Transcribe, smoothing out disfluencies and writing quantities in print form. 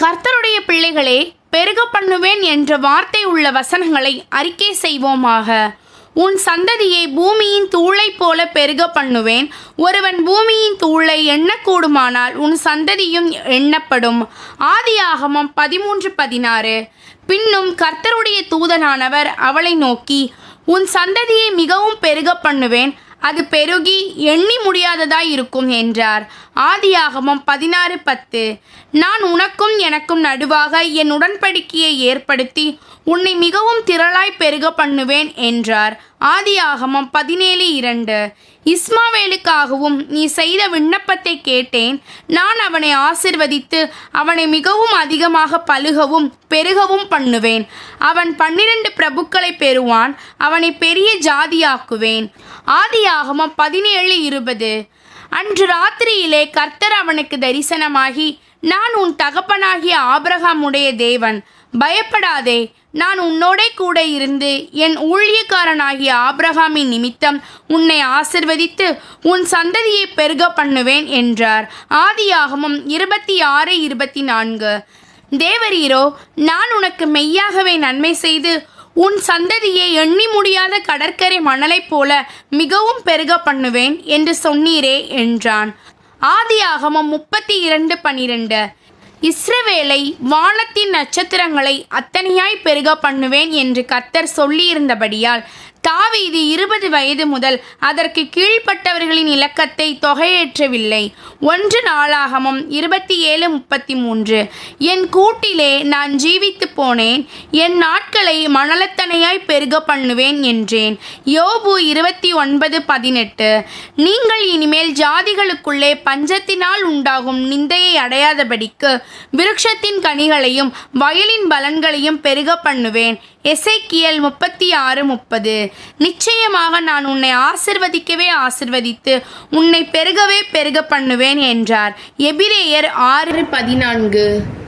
கர்த்தருடைய பிள்ளைகளே, பெருக பண்ணுவேன் என்ற வார்த்தை உள்ள வசனங்களை அறிக்கை செய்வோமாக. உன் சந்ததியை பூமியின் தூளை போல பெருக பண்ணுவேன். ஒருவன் பூமியின் தூளை எண்ணக்கூடுமானால் உன் சந்ததியும் எண்ணப்படும். ஆதியாகமம் 13:16. பின்னும் கர்த்தருடைய தூதனானவர் அவளை நோக்கி, உன் சந்ததியை மிகவும் பெருக பண்ணுவேன், அது பெருகி எண்ணி முடியாததாய் இருக்கும் என்றார். ஆதியாகமம் 16:10. நான் உனக்கும் எனக்கும் நடுவாக என் உடன்படிக்கையை ஏற்படுத்தி உன்னை மிகவும் திரளாய் பெருக பண்ணுவேன் என்றார். ஆதியாகமம் 17:2. இஸ்மாவேலுக்காகவும் நீ செய்த விண்ணப்பத்தை கேட்டேன். நான் அவனை ஆசிர்வதித்து அவனை மிகவும் அதிகமாக பலுகவும் பெருகவும் பண்ணுவேன். அவன் 12 பிரபுக்களை பெறுவான். அவனை பெரிய ஜாதியாக்குவேன். ஆதியாகமம் 17:20. அன்று ராத்திரியிலே கர்த்தர் அவனுக்கு தரிசனமாகி, நான் உன் தகப்பனாகிய ஆபிரகாமுடைய தேவன், பயப்படாதே, நான் உன்னோடே கூட இருந்து என் ஊழியக்காரனாகிய ஆபிரகாமின் நிமித்தம் உன்னை ஆசிர்வதித்து உன் சந்ததியை பெருக பண்ணுவேன் என்றார். ஆதியாகமம் 26:24. தேவரீரோ, நான் உனக்கு மெய்யாகவே நன்மை செய்து உன் சந்ததியை எண்ணி முடியாத கடற்கரை மணலைப் போல மிகவும் பெருக பண்ணுவேன் என்று சொன்னீரே என்றான். ஆதியாகமம் 32:12. இஸ்ரவேலை வானத்தின் நட்சத்திரங்களை அத்தனையாய் பெருக பண்ணுவேன் என்று கர்த்தர் சொல்லியிருந்தபடியால் தாவீது 20 வயது முதல் அதற்கு கீழ்ப்பட்டவர்களின் இலக்கத்தை தொகையேற்றவில்லை. 1 நாளாகமம் 27:33. என் கூட்டிலே நான் ஜீவித்து போனேன், என் நாட்களை மணலத்தனையாய் பெருக பண்ணுவேன் என்றேன். யோபு 29:18. நீங்கள் இனிமேல் ஜாதிகளுக்குள்ளே பஞ்சத்தினால் உண்டாகும் நிந்தையை அடையாதபடிக்கு விருட்சத்தின் கனிகளையும் வயலின் பலன்களையும் பெருக பண்ணுவேன். எசேக்கியேல் 36:30. நிச்சயமாக நான் உன்னை ஆசிர்வதிக்கவே ஆசிர்வதித்து உன்னை பெருகவே பெருக பண்ணுவேன் என்றார். எபிரேயர் 6:14.